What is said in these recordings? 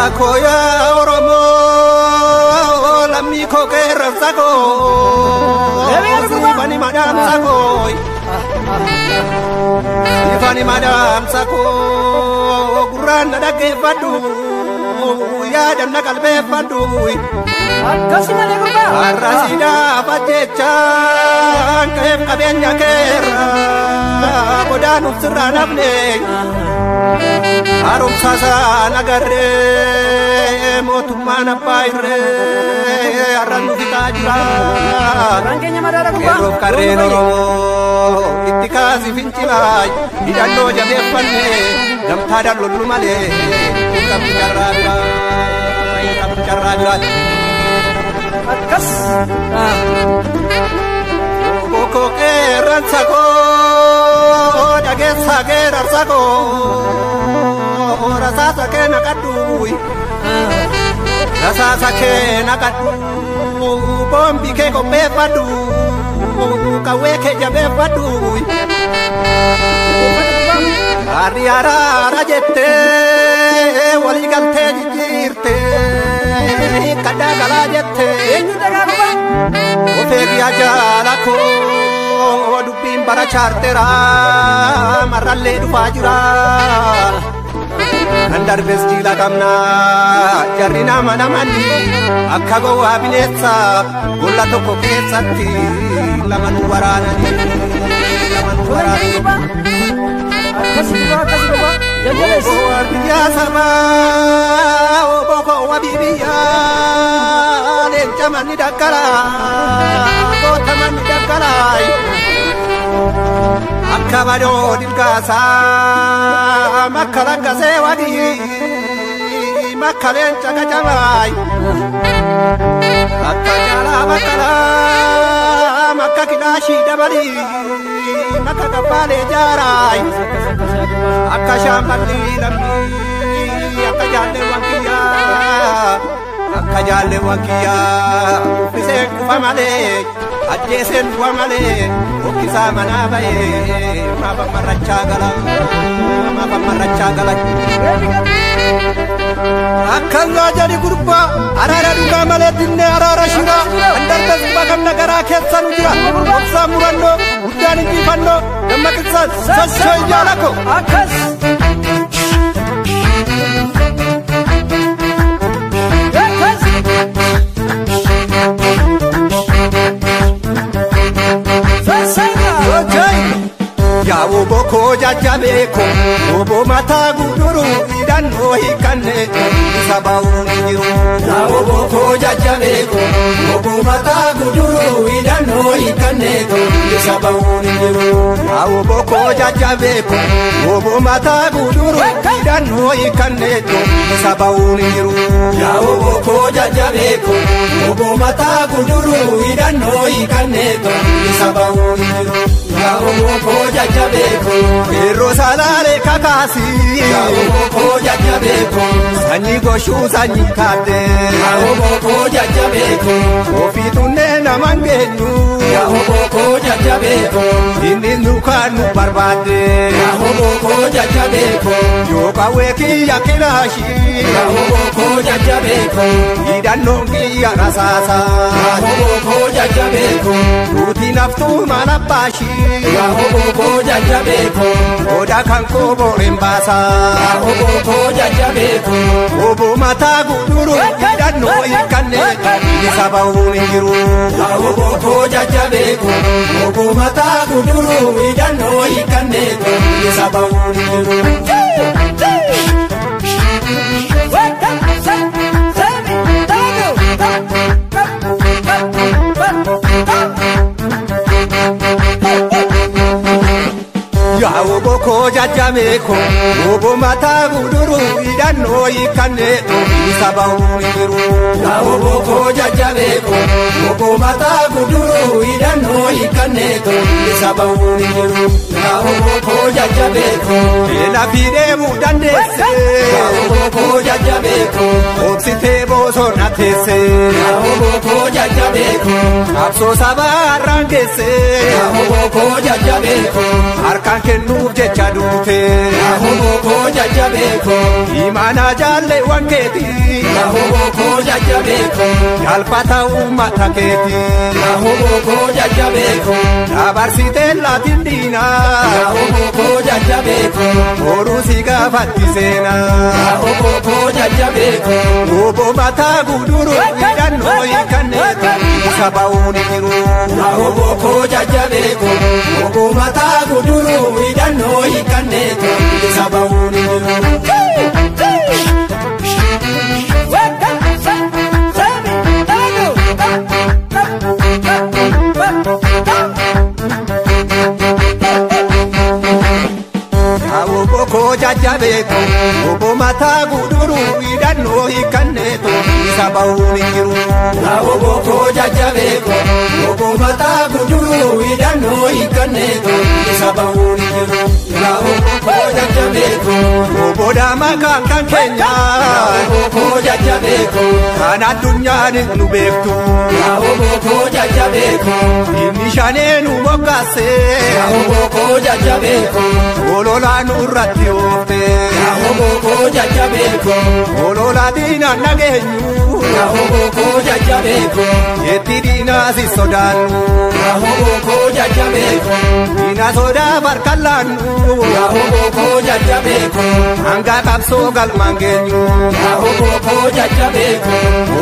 Abakoya Oromo Lamiko Kera Sako Sifani Madam Sako Sifani Madam Sako Guranda Dake Fadu Ya dan Nakalbe Fadu Kasih mana Arasida Fatechan Kef Kabenya Kera Bodan Usrana Bleng Arum Sasa Nagare Motumana Paire Aranu kita jura Rangkainya madara gua Kero Kareno Itikazi Vincilai Idando Jabe Panne Gamtada Lulu Male Kam Jarabila Kam Jarabila Kas Koko Keran Sako Dage Sager Sako Rasa Sake Nakadui Rasa Sake Nakadu Bombi Ke Kope Padu Kawe Ke Jabe Padu Ariara Rajete Waligante Jirte Kadagala Jete Ofegi Ajalako Dupin Bara Chartera Maralle Dufajura Andar Vestila Kamna Jarina Manamani Akago Abinetsa Gulla Toko Kesati Lamanu Warani Lamanu Warani Kasih dua Jelas Wardiya Sama Boko Wabibiya Lencaman Dakara Botaman Dakara Akabado Dilkasa Makalanga Sewadi Makalen Chakachamai Akajala Makala Makakilashi Dabali Makakapale Jarai Akashambali Lambi Akajale Wakia Akajale Wakia Pise Kufamale Adjesen Wamale Ukisa Manabaye Maba Marachagala Maba Marachagala Akanga jadi kurpa Arara duka maletinne arara shira Andar tasbagam nagara ketsan ujira Uksa murando Udani kifando Damakitsan Sashoy jalako Akas Yawo boko jajabeko Obo mata guduru Idano hikane Isabau nijiru Yawo boko jajabeko Obo mata guduru Idano hikane Isabau nijiru Yawo boko jajabeko Obo mata guduru Idano hikane Isabau nijiru Yawo boko jajabeko Obo mata guduru Idano hikane Isabau nijiru Yawo boko jajabeko Ero salare kakasi Yawo boko jajabeko Sanyi goshu sanyi kade Yawo boko jajabeko Ofitune na mangenu Yawo boko jajabeko Indi nukanu barbade Yawo boko jajabeko Yoka weki ya kilashi Yawo boko jajabeko Idanongi ya rasasa Yawo boko jajabeko Uti naftu manapashi Yawo boko jajabeko Oda kanko borembasa Yawo boko jajabeko Obo mata guduru Idano ikane Isaba uningiru Yawo boko jajabeko Obo mata guduru Idano ikane Isaba uningiru Yawo boko jajabeko Obo mata guduru Idano ikane Isaba uningiru Yawo boko jajabeko Obo mata guduru Idano ikane Isaba uningiru Yawo boko jajabeko Ela pide mudandese Yawo boko jajabeko Oksite boso natese Yawo boko jajabeko jajjabeeko. Absoo sabaarraan geesse. Yaahoboko jajjabeeko. Harkaan kennuuf jecha duute. Yaahoboko jajjabeeko. Imaanaa jaalleewwan keeti. Yaahoboko jajjabeeko. Yaalfata uummata keeti. Yaahoboko jajjabeeko. Dabarsitee laatiin diinaa. Yaahoboko jajjabeeko. Ooluu si gaafatti seenaa. Yaahoboko jajjabeeko. Obbo mataa guduruu hidhannoo hiikanneetu isa ba'uun jiru. Yaahoboko jajjabeeko. Obbo mataa guduruu hidhannoo hiikanneetu isa ba'uun jiru. Yaahoboko jajjabeeko. Obbo mataa guduruu hidhannoo hiikanneetu isa ba'uun jiru. Yaahoboko jajjabeeko. Obbo mataa guduruu hidhannoo hiikanneetu isa ba'uun jiru. Yaahoboko jajjabeeko. Obbo Daamaa kan keenya. Yaahoboko jajjabeeko. Kan addunyaan nu beektu. Yaahoboko jajjabeeko. Inni shanee nu moggaase. Yaahoboko jajjabeeko. Ololaa nurratti oofte. Yaahoboko jajjabeeko. Ololaa diinaan nageenyu. Yaahoboko jajjabeeko. Yetti diinaa si sodaannu. Yaahoboko jajjabeeko. Diina sodaa farkaan laannu. Yaahoboko jajjabeeko. Hanga qabsoo galmaan geenyu. Yaahoboko jajjabeeko.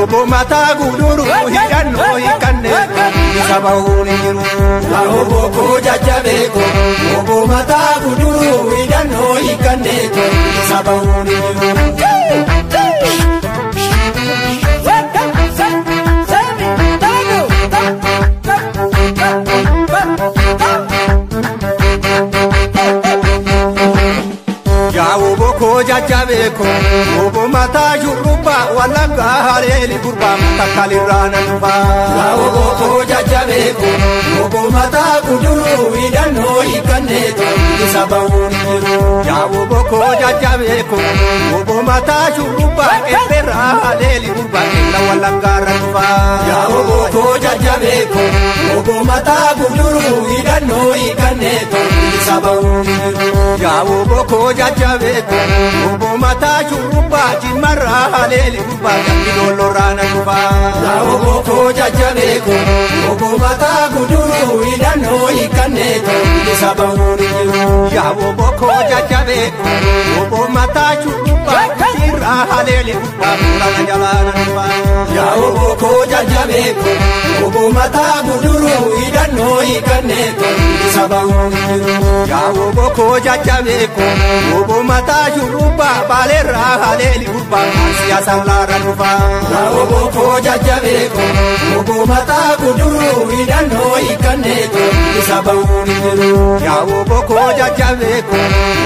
Obbo mataa guduruu hidhannoo hiikanneetu isa ba'uun jiru. Yaahoboko jajjabeeko. Obbo mataa guduruu hidhannoo hiikanneetu isa ba'uun jiru. Yaahoboko jajjabeeko. Obbo mataa shurrubbaa wallangaa haleeli gurbaa takkalirraa nan dhufaa. Yaahoboko jajjabeeko. Obbo mataa guduruu hidhannoo hiikanneetu isa ba'uun jiru. Yaahoboko jajjabeeko. Obbo mataa shurrubbaa qeerraa haleeli gurbaa keessa wallangaa irra dhufaa. Yaahoboko jajjabeeko. Obbo mataa guduruu hidhannoo hiikanneetu isa ba'uun jiru. Yaahoboko jajjabeeko. Obbo mataa shurrubbaa jimmarraa haleeli gurbaa gammi dollorraa nan dhufaa. Yaahoboko jajjabeeko. Obbo mataa guduruu hidhannoo hiikanneetu isa ba'uun jiru. Yaahoboko jajjabeeko. Obbo mataa shurrubbaa jirraa haleeli gurbaa fuulana jalaa nan dhufaa. Yaahoboko jajjabeeko. Obbo mataa guduruu hidhannoo hiikanneetu isa ba'uun jiru. Yaahoboko jajjabeeko. Obbo mataa shurrubbaa baaleerraa haleeli gurbaa siyaasaan laarra dhufaa. Yaahoboko jajjabeeko. Obbo mataa guduruu hidhannoo hiikanneetu isa ba'uun jiru. Yaahoboko jajjabeeko.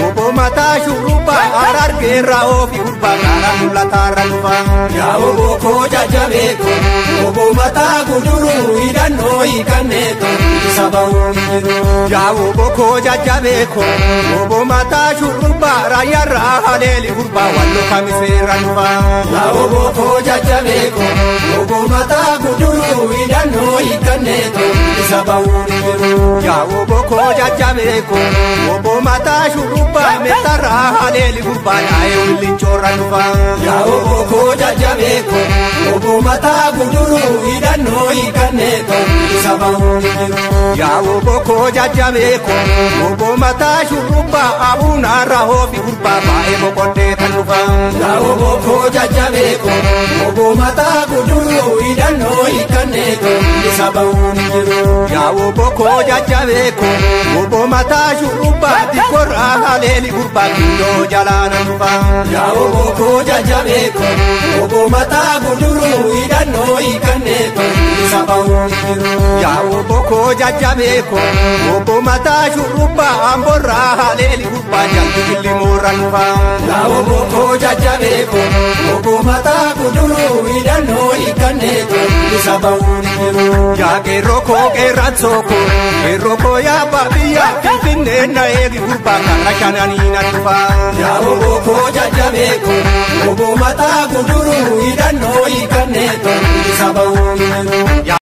Obbo mataa shurrubbaa harargeerraa oofi gurbaa karaa mul'ataarra dhufaa. Yaahoboko jajjabeeko. Obbo mataa guduruu hidhannoo hiikanneetu isa ba'uun jiru. Yaahoboko jajjabeeko. Obbo mataa shurrubbaa raayyaarraa haleeli gurbaa walloo kamiseerra dhufaa. Yaahoboko jajjabeeko. Obbo mataa guduruu hidhannoo hiikanneetu isa ba'uun jiru. Yaahoboko jajjabeeko. Obbo mataa shurrubbaa meexxarraa haleeli gurbaa dhaa'ee willinchoorra dhufaa. Yaahoboko jajjabeeko. Obbo mataa guduruu hidhannoo hiikanneetu isa ba'uun jiru. Yaahoboko jajjabeeko. Obbo mataa shurrubbaa abuunaarraa oofi gurbaa baay'ee boqonnee tan dhufaa. Yaahoboko jajjabeeko. Obbo mataa guduruu hidhannoo hiikanneetu isa ba'uun jiru. Yaahoboko jajjabeeko. Obbo mataa shurrubbaa dikkorraa haleeli gurbaa kindoo jalaa nan dhufaa. Yaahoboko jajjabeeko. Obbo mataa guduruu hidhannoo hiikanneetu isa ba'uun jiru. Yaahoboko jajjabeeko. Obbo mataa shurrubbaa amborraa haleeli gurbaa jalli kilimoorra dhufaa. Yaahoboko jajjabeeko. Obbo mataa guduruu hidhannoo hiikanneetu isa ba'uun jiru. Yaageerroo koo qeerransoo koo qeerroo koo yaabaa biyyaa finfinnee na eegi gurbaa karra shananii na dhufaa. Yaahoboko jajjabeeko. Obbo mataa guduruu hidhannoo hiikanneetu isa ba'uun jiru.